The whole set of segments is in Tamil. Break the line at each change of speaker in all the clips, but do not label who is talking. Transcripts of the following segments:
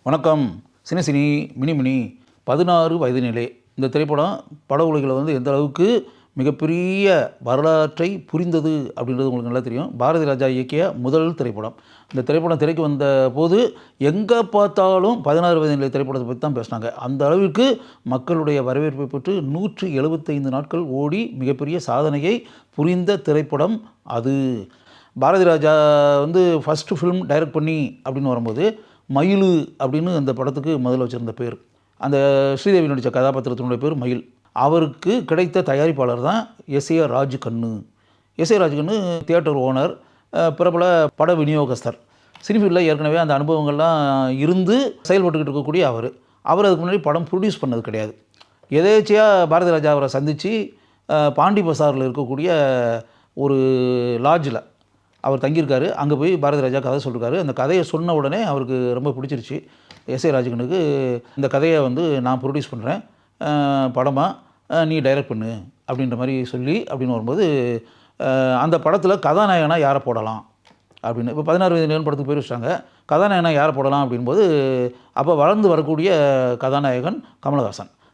வணக்கம். சினி சினி மினி மினி 16 வயது நிலை. இந்த திரைப்படம் பட உலகில் எந்த அளவுக்கு மிகப்பெரிய வரலாற்றை புரிந்தது அப்படின்றது உங்களுக்கு நல்லா தெரியும். பாரதி ராஜா இயக்கிய முதல் திரைப்படம். இந்த திரைப்படம் திரைக்கு வந்த போது எங்கே பார்த்தாலும் 16 வயது நிலை திரைப்படத்தை பற்றி தான் பேசினாங்க. அந்த அளவிற்கு மக்களுடைய வரவேற்பை பெற்று 175 நாட்கள் ஓடி மிகப்பெரிய சாதனையை புரிந்த திரைப்படம் அது. Bharathi Raja first film direct பண்ணி அப்படின்னு வரும்போது மயிலு அப்படின்னு அந்த படத்துக்கு முதல்ல வச்சுருந்த பேர். அந்த ஸ்ரீதேவி நடித்த கதாபாத்திரத்தினுடைய பேர் மயில். அவருக்கு கிடைத்த தயாரிப்பாளர் தான் SA. Rajkannu. SA. Rajkannu theatre owner, பிரபல பட விநியோகஸ்தர். சினிஃபீல்டில் ஏற்கனவே அந்த அனுபவங்கள்லாம் இருந்து செயல்பட்டுக்கிட்டு இருக்கக்கூடிய அவர் அதுக்கு முன்னாடி படம் ப்ரொடியூஸ் பண்ணது கிடையாது. எதேச்சியாக பாரதி ராஜா அவரை சந்தித்து பாண்டி பசாரில் இருக்கக்கூடிய ஒரு லாட்ஜில் அவர் தங்கியிருக்காரு. அங்கே போய் பாரதி ராஜா கதை சொல்லியிருக்காரு. அந்த கதையை சொன்ன உடனே அவருக்கு ரொம்ப பிடிச்சிருச்சு. எஸ்.ஏ. ராஜ்கண்ணுக்கு இந்த கதையை நான் ப்ரொடியூஸ் பண்ணுறேன், படமாக நீ டைரக்ட் பண்ணு அப்படின்ற மாதிரி சொல்லி அப்படின்னு வரும்போது அந்த படத்தில் கதாநாயகனாக யாரை போடலாம் அப்படின்னு இப்போ 16 வயது நிலை படத்துக்கு பேர் வச்சாங்க. கதாநாயகனாக யாரை போடலாம் அப்படின்போது அப்போ வளர்ந்து வரக்கூடிய கதாநாயகன்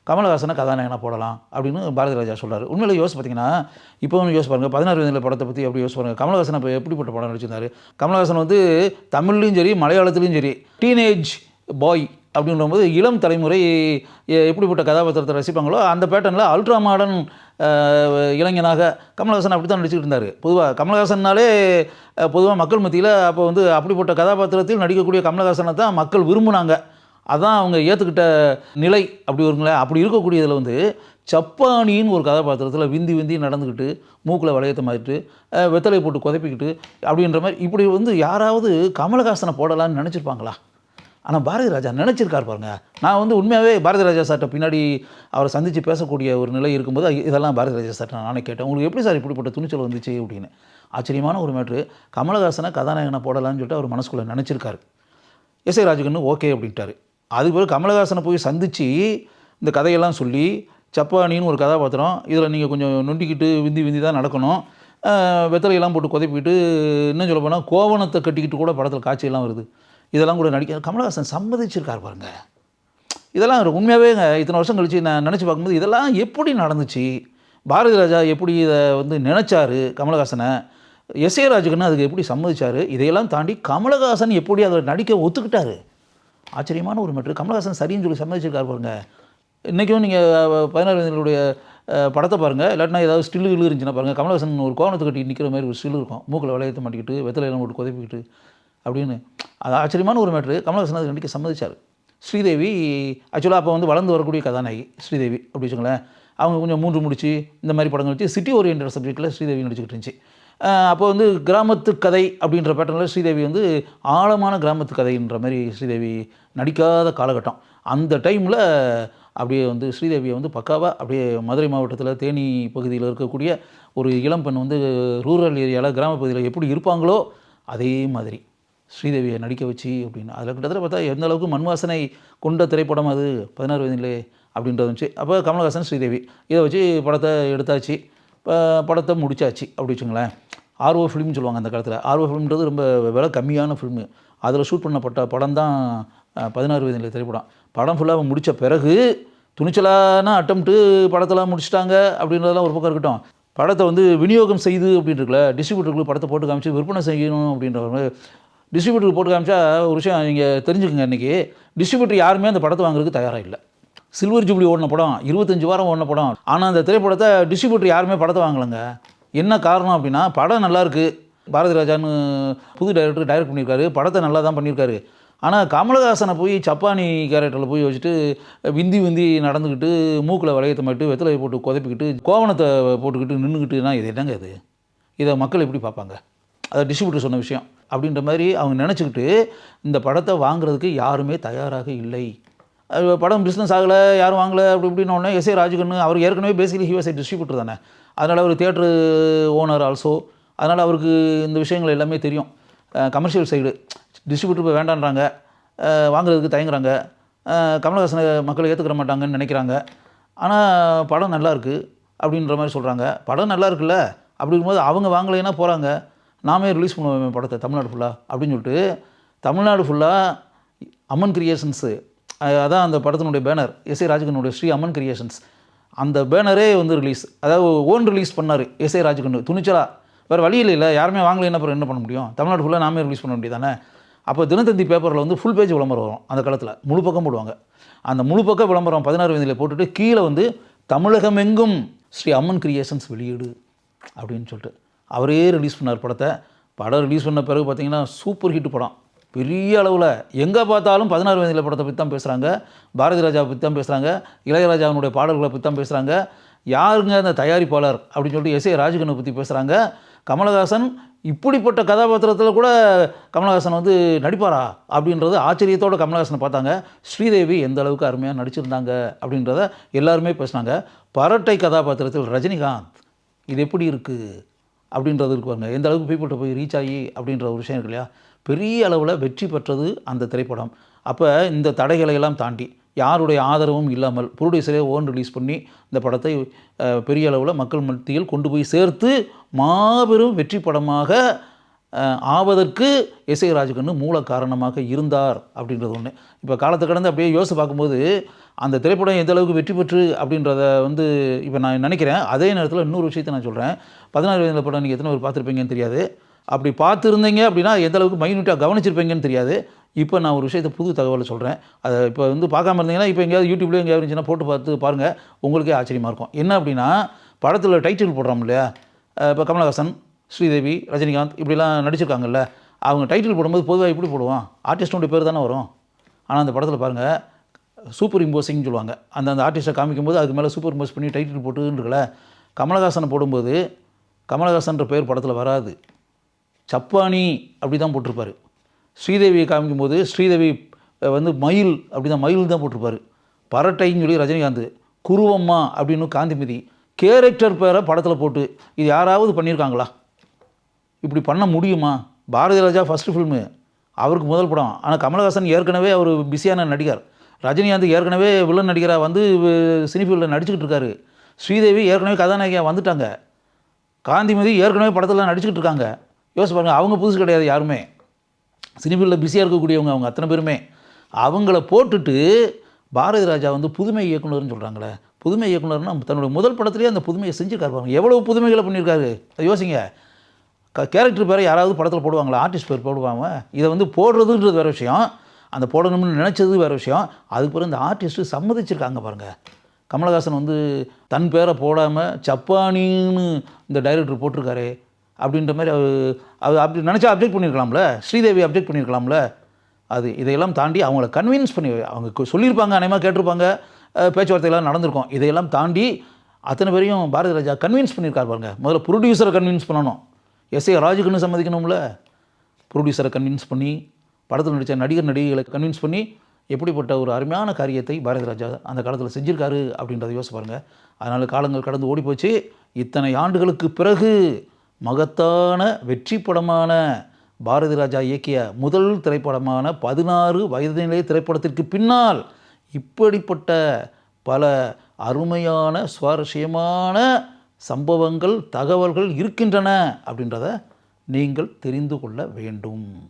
கமலஹாசனை கதாநாயகனாக போடலாம் அப்படின்னு பாரதி ராஜா சொல்கிறார். உண்மையில் யோசிச்சு பார்த்தீங்கன்னா இப்போ யோசிச்சு பாருங்கள், 16 வயதில் படத்தை பற்றி அப்படி யோசிச்சு பாருங்கள். கமலஹாசன் இப்போ எப்படிப்பட்ட படம் நடிச்சிருந்தார். கமலஹாசன் தமிழ்லையும் சரி மலையாளத்துலேயும் சரி டீனேஜ் பாய் அப்படின்றபோது இளம் தலைமுறை எப்படிப்பட்ட கதாபாத்திரத்தை ரசிப்பாங்களோ அந்த பேட்டர்னில் அல்ட்ரா மாடர்ன் இளைஞனாக கமலஹாசன் அப்படி தான் நடிச்சுக்கிட்டு இருந்தார். பொதுவாக கமலஹாசன்னாலே பொதுவாக மக்கள் மத்தியில் அப்போ அப்படிப்பட்ட கதாபாத்திரத்தில் நடிக்கக்கூடிய கமலஹாசனை தான் மக்கள் விரும்பினாங்க. அதான் அவங்க ஏற்றுக்கிட்ட நிலை. அப்படி வருங்களேன். அப்படி இருக்கக்கூடியதில் சப்பானின்னு ஒரு கதாபாத்திரத்தில் விந்தி நடந்துக்கிட்டு மூக்கில் வளையத்தை மாற்றிட்டு வெத்தலை போட்டு குதைப்பிக்கிட்டு அப்படின்ற மாதிரி இப்படி யாராவது கமலஹாசனை போடலான்னு நினச்சிருப்பாங்களா? ஆனால் பாரதி ராஜா நினச்சிருக்கார் பாருங்க. நான் உண்மையாகவே பாரதி ராஜா சார்ட்ட பின்னாடி அவரை சந்தித்து பேசக்கூடிய ஒரு நிலை இருக்கும்போது இதெல்லாம் பாரதி ராஜா சார்ட்ட நானே கேட்டேன், உங்களுக்கு எப்படி சார் இப்படிப்பட்ட துணிச்சல் வந்துச்சு அப்படின்னு. ஆச்சரியமான ஒரு மேட்ரு. கமலஹாசனை கதாநாயகனை போடலான்னு சொல்லிட்டு அவர் மனசுக்குள்ளே நினச்சிருக்காரு. எஸ்.ஏ. ராஜ்கண்ணு ஓகே அப்படின்ட்டார். அதுக்கு பிறகு கமலஹாசனை போய் சந்தித்து இந்த கதையெல்லாம் சொல்லி சப்பானின்னு ஒரு கதாபாத்திரம், இதில் நீங்கள் கொஞ்சம் நொண்டிக்கிட்டு விந்தி தான் நடக்கணும், வெத்தலையெல்லாம் போட்டு குதைப்பிக்கிட்டு இன்னும் சொல்ல போனால் கோவணத்தை கட்டிக்கிட்டு கூட படத்தில் காட்சியெல்லாம் வருது, இதெல்லாம் கூட நடிக்க கமலஹாசன் சம்மதிச்சிருக்கார் பாருங்க. இதெல்லாம் உண்மையாகவே இத்தனை வருஷம் கழித்து நான் நினச்சி பார்க்கும்போது இதெல்லாம் எப்படி நடந்துச்சு, பாரதி ராஜா எப்படி இதை நினச்சாரு கமலஹாசனை, எஸ்.ஏ. ராஜ்கண்ணு அதுக்கு எப்படி சம்மதிச்சார், இதையெல்லாம் தாண்டி கமலஹாசன் எப்படி அதில் நடிக்க ஒத்துக்கிட்டாரு. ஆச்சரியமான ஒரு மேட்ரு. கமலஹாசன் சரின்னு சொல்லி சம்மதிச்சிருக்கார் பாருங்க. இன்றைக்கும் நீங்கள் 16 வயதினுடைய படத்தை பாருங்கள், இல்லாட்டினா ஏதாவது ஸ்டில்லு இருந்துச்சுன்னா பாருங்கள், கமலஹாசன் ஒரு கோவணத்தை கட்டி நிற்கிற மாதிரி ஒரு ஸ்டில் இருக்கும், மூக்கில் வளையத்தை மாட்டிக்கிட்டு வெத்தலையெல்லாம் போட்டு குதைப்பிக்கிட்டு அப்படின்னு. அது ஆச்சரியமான ஒரு மேட்ரு. கமலஹாசன் அது நடிக்க சம்மதிச்சார். ஸ்ரீதேவி ஆக்சுவலாக அப்போ வளர்ந்து வரக்கூடிய கதாநாயகி ஸ்ரீதேவி அப்படி வச்சுங்களேன். அவங்க கொஞ்சம் 3 முடிச்சு இந்த மாதிரி படங்கள் வச்சு சிட்டி ஓரியன்ட் சப்ஜெக்டில் ஸ்ரீதேவி நடிச்சுக்கிட்டு இருந்துச்சு. அப்போ கிராமத்து கதை அப்படின்ற பேட்டர்னில் ஸ்ரீதேவி ஆழமான கிராமத்து கதைன்ற மாதிரி ஸ்ரீதேவி நடிக்காத காலகட்டம். அந்த டைமில் அப்படியே ஸ்ரீதேவியை பக்காவாக அப்படியே மதுரை மாவட்டத்தில் தேனி பகுதியில் இருக்கக்கூடிய ஒரு இளம் பெண் ரூரல் ஏரியாவில் கிராம பகுதியில் எப்படி இருப்பாங்களோ அதே மாதிரி ஸ்ரீதேவியை நடிக்க வச்சு அப்படின்னு அதில் கிட்டத்தட்ட பார்த்தா எந்த அளவுக்கு மண்வாசனை கொண்ட திரைப்படம் அது 16 வயதிலே அப்படின்றது வந்துச்சு. அப்போ கமலஹாசன் ஸ்ரீதேவி இதை வச்சு படத்தை எடுத்தாச்சு, படத்தை முடிச்சாச்சு அப்படி வச்சுங்களேன். ஆர்ஓ ஃபிலிம்னு சொல்லுவாங்க அந்த காலத்தில். ஆர்ஓ ஃபிலிம்ன்றது ரொம்ப விலை கம்மியான ஃபிலிமு. அதில் ஷூட் பண்ணப்பட்ட படம் தான் 16 வயது நிலை திரைப்படம். படம் ஃபுல்லாக முடித்த பிறகு துணிச்சலான அட்டம்ப்ட்டு படத்தெல்லாம் முடிச்சிட்டாங்க அப்படின்றதெல்லாம் ஒரு பக்கம் இருக்கட்டும். படத்தை விநியோகம் செய்து அப்படின்னு இருக்குல்ல, டிஸ்ட்ரிபியூட்டருக்கு படத்தை போட்டு காமிச்சு விற்பனை செய்யணும் அப்படின்ற டிஸ்ட்ரிபியூட்டருக்கு போட்டு காமிச்சா ஒரு விஷயம் நீங்கள் தெரிஞ்சுக்கோங்க. இன்றைக்கி டிஸ்ட்ரிபியூட்டர் யாருமே அந்த படத்தை வாங்குறதுக்கு தயாராக இல்லை. சில்வர் ஜூப்ளி ஓடின படம், 25 வாரம் ஓடின படம். ஆனால் அந்த திரைப்படத்தை டிஸ்ட்ரிபியூட்டர் யாருமே படத்தை வாங்கலைங்க. என்ன காரணம் அப்படின்னா படம் நல்லாயிருக்கு, பாரதி ராஜான்னு புது டைரக்டர் டைரக்ட் பண்ணியிருக்காரு, படத்தை நல்லா தான் பண்ணியிருக்காரு. ஆனால் கமலஹாசனை போய் சப்பானி கேரக்டரில் போய் வச்சுட்டு விந்தி நடந்துக்கிட்டு மூக்கில் வளையத்தை மாட்டு வெத்தலையை போட்டு குதைப்பிக்கிட்டு கோவணத்தை போட்டுக்கிட்டு நின்றுக்கிட்டுனா இது என்னங்க இது, இதை மக்கள் எப்படி பார்ப்பாங்க, அதை டிஸ்ட்ரிபியூட்டர் சொன்ன விஷயம் அப்படின்ற மாதிரி அவங்க நினச்சிக்கிட்டு இந்த படத்தை வாங்குறதுக்கு யாருமே தயாராக இல்லை. படம் பிஸ்னஸ் ஆகலை, யாரும் வாங்கலை அப்படி இப்படின்னோடனே எஸ்.ஏ. ராஜ்கண்ணு அவர் ஏற்கனவே basically he was a distributor தானே, அதனால் அவர் தியேட்டரு ஓனர் ஆல்சோ, அதனால் அவருக்கு இந்த விஷயங்கள் எல்லாமே தெரியும். கமர்ஷியல் சைடு டிஸ்ட்ரிபியூட்டர் இப்போ வேண்டான்றாங்க, வாங்குறதுக்கு தயங்குறாங்க, கமலஹாசனை மக்கள் ஏற்றுக்கிற மாட்டாங்கன்னு நினைக்கிறாங்க. ஆனால் படம் நல்லாயிருக்கு அப்படின்ற மாதிரி சொல்கிறாங்க. படம் நல்லா இருக்குல்ல அப்படிங்கும்போது அவங்க வாங்கலைன்னா போகிறாங்க, நாமே ரிலீஸ் பண்ணுவோம் படத்தை தமிழ்நாடு ஃபுல்லாக அப்படின்னு சொல்லிட்டு தமிழ்நாடு ஃபுல்லாக அம்மன் கிரியேஷன்ஸு, அதான் அந்த படத்தினுடைய பேனர், எஸ்ஏ ராஜகண்ணுடைய ஸ்ரீ அம்மன் கிரியேஷன்ஸ். அந்த பேனரே வந்து ரிலீஸ், அதாவது ஓன் ரிலீஸ் பண்ணார் எஸ்ஏ ராஜகண்ணு துணிச்சலா. வேறு வழி இல்லை, யாருமே வாங்கலைன்னா அப்புறம் என்ன பண்ண முடியும்? தமிழ்நாடு ஃபுல்லாக நாமே ரிலீஸ் பண்ண வேண்டியதானே. அப்போ தினத்தந்தி பேப்பரில் வந்து ஃபுல் பேஜ் விளம்பரம் வரும் அந்த காலத்தில், முழு பக்கம் போடுவாங்க. அந்த முழு பக்க விளம்பரம் 16 வயதில் போட்டுட்டு கீழே வந்து தமிழகமெங்கும் ஸ்ரீ அம்மன் கிரியேஷன்ஸ் வெளியீடு அப்படின்னு சொல்லிட்டு அவரே ரிலீஸ் பண்ணார் படத்தை. படம் ரிலீஸ் பண்ண பிறகு பார்த்திங்கன்னா சூப்பர் ஹிட் படம். பெரிய அளவில் எங்கே பார்த்தாலும் 16 வயதில் படத்தை பற்றி தான் பேசுகிறாங்க, பாரதி ராஜாவை பற்றி தான் பேசுகிறாங்க, இளையராஜாவினுடைய பாடல்களை பற்றி தான் பேசுகிறாங்க. யாருங்க அந்த தயாரிப்பாளர் அப்படின்னு சொல்லிட்டு எஸ்ஏ ராஜகண்ணை பற்றி பேசுகிறாங்க. கமலஹாசன் இப்படிப்பட்ட கதாபாத்திரத்தில் கூட கமலஹாசன் வந்து நடிப்பாரா அப்படின்றது ஆச்சரியத்தோடு கமலஹாசனை பார்த்தாங்க. ஸ்ரீதேவி எந்த அளவுக்கு அருமையாக நடிச்சிருந்தாங்க அப்படின்றத எல்லாருமே பேசினாங்க. பரட்டை கதாபாத்திரத்தில் ரஜினிகாந்த் இது எப்படி இருக்குது அப்படின்றது இருக்குவாங்க, எந்த அளவுக்கு பீப்புள்கிட்ட போய் ரீச் ஆகி அப்படின்ற ஒரு விஷயம் இருக்கு இல்லையா. பெரிய அளவில் வெற்றி பெற்றது அந்த திரைப்படம். அப்போ இந்த தடைகளை எல்லாம் தாண்டி யாருடைய ஆதரவும் இல்லாமல் ப்ரொடியூசரே ஓன் ரிலீஸ் பண்ணி இந்த படத்தை பெரிய அளவில் மக்கள் மத்தியில் கொண்டு போய் சேர்த்து மாபெரும் வெற்றி படமாக ஆவதற்கு எஸ்ஏ ராஜகண்ணு மூல காரணமாக இருந்தார் அப்படின்றது ஒன்று. இப்போ காலத்தை கடந்து அப்படியே யோசித்து பார்க்கும்போது அந்த திரைப்படம் எந்த அளவுக்கு வெற்றி பெற்று அப்படின்றத வந்து இப்போ நான் நினைக்கிறேன். அதே நேரத்தில் இன்னொரு விஷயத்தை நான் சொல்கிறேன். 16 வயதில் படம் நீங்கள் எத்தனை பேர் பார்த்துருப்பீங்கன்னு தெரியாது. அப்படி பார்த்துருந்தீங்க அப்படின்னா எந்த அளவுக்கு மைன்யூட்டாக கவனிச்சிருப்பீங்கன்னு தெரியாது. இப்போ நான் ஒரு விஷயத்தை புது தகவலை சொல்கிறேன். அதை இப்போ வந்து பார்க்காம இருந்தீங்கன்னா இப்போ எங்கேயாவது யூடியூப்லேயே எங்கேயாவது இருந்துச்சுன்னா போட்டு பார்த்து பாருங்கள், உங்களுக்கே ஆச்சரியமாக இருக்கும். என்ன அப்படின்னா படத்தில் டைட்டில் போடுறோம் இல்லையா, இப்போ கமலஹாசன், ஸ்ரீதேவி, ரஜினிகாந்த் இப்படிலாம் நடிச்சிருக்காங்கல்ல, அவங்க டைட்டில் போடும்போது பொதுவாக எப்படி போடுவோம், ஆர்டிஸ்டோடைய பேர் தானே வரும். ஆனால் அந்த படத்தில் பாருங்கள் சூப்பர் இம்போசிங்னு சொல்லுவாங்க. அந்த ஆர்டிஸ்ட்டை காமிக்கும்போது அதுக்கு மேலே சூப்பர் இம்போஸ் பண்ணி டைட்டில் போட்டுருக்கல. கமலஹாசனை போடும்போது கமலஹாசன்ற பேர் படத்தில் வராது, சப்பானி அப்படி தான் போட்டிருப்பார். ஸ்ரீதேவியை காமிக்கும்போது ஸ்ரீதேவி வந்து மயில் அப்படி தான் மயில் தான் போட்டிருப்பார். பரட்டைன்னு சொல்லி ரஜினிகாந்த், குருவம்மா அப்படின்னு காந்திமதி கேரக்டர் பேரை படத்தில் போட்டு இது யாராவது பண்ணியிருக்காங்களா? இப்படி பண்ண முடியுமா? பாரதி ராஜா ஃபஸ்ட்டு ஃபில்மு, அவருக்கு முதல் படம். ஆனால் கமலஹாசன் ஏற்கனவே அவர் பிஸியான நடிகர், ரஜினிகாந்த் ஏற்கனவே வில்லன் நடிகராக வந்து சினிஃபீல்டில் நடிச்சுக்கிட்டு இருக்காரு, ஸ்ரீதேவி ஏற்கனவே கதாநாயகியாக வந்துட்டாங்க, காந்திமதி ஏற்கனவே படத்தில் நடிச்சுக்கிட்டு இருக்காங்க. யோசிச்சு பாருங்கள், அவங்க புதுசு கிடையாது, யாருமே சினிஃபீல்டில் பிஸியாக இருக்கக்கூடியவங்க அவங்க அத்தனை பேருமே. அவங்கள போட்டுட்டு பாரதி ராஜா வந்து புதுமை இயக்குனர்னு சொல்கிறாங்களே. புதுமை இயக்குனர்னா தன்னுடைய முதல் படத்துலேயே அந்த புதுமையை செஞ்சுருக்காரு. எவ்வளோ புதுமைகளை பண்ணியிருக்காரு அது யோசிங்க. கேரக்டர் பேரை யாராவது படத்தில் போடுவாங்களா? ஆர்டிஸ்ட் பேர் போடுவாங்க. இதை வந்து போடுறதுன்றது வேறு விஷயம், அந்த போடணும்னு நினச்சது வேறு விஷயம். அதுக்கு பிறகு இந்த ஆர்டிஸ்ட்டு சம்மதிச்சிருக்காங்க பாருங்கள். கமலஹாசன் வந்து தன் பேரை போடாமல் சப்பானின்னு இந்த டைரக்டர் போட்டிருக்காரு அப்படின்ற மாதிரி அவர் அப்படி நினச்சா அப்ஜெக்ட் பண்ணியிருக்கலாம்ல, ஸ்ரீதேவி அப்ஜெக்ட் பண்ணியிருக்கலாம்ல. அது இதையெல்லாம் தாண்டி அவங்கள கன்வின்ஸ் பண்ணி அவங்க சொல்லியிருப்பாங்க, அநேகமாக கேட்டிருப்பாங்க, பேச்சுவார்த்தையெல்லாம் நடந்திருக்கும். இதையெல்லாம் தாண்டி அத்தனை பேரையும் பாரதி ராஜா கன்வின்ஸ் பண்ணியிருக்கார் பாருங்க. முதல்ல ப்ரொடியூசரை கன்வின்ஸ் பண்ணணும், எஸ்ஏ ராஜுக்குன்னு சம்மதிக்கணும்ல. ப்ரொடியூசரை கன்வின்ஸ் பண்ணி படத்தில் நடித்த நடிகர் நடிகைகளை கன்வின்ஸ் பண்ணி எப்படிப்பட்ட ஒரு அருமையான காரியத்தை பாரதி ராஜா அந்த காலத்தில் செஞ்சுருக்காரு அப்படின்றத யோசிச்சு பாருங்கள். அதனால் காலங்கள் கடந்து ஓடிப்போச்சு. இத்தனை ஆண்டுகளுக்கு பிறகு மகத்தான வெற்றி படமான பாரதி ராஜா இயக்கிய முதல் திரைப்படமான 16 வயது நிலை திரைப்படத்திற்கு பின்னால் இப்படிப்பட்ட பல அருமையான சுவாரஸ்யமான சம்பவங்கள், தகவல்கள் இருக்கின்றன அப்படின்றத நீங்கள் தெரிந்து கொள்ள வேண்டும்.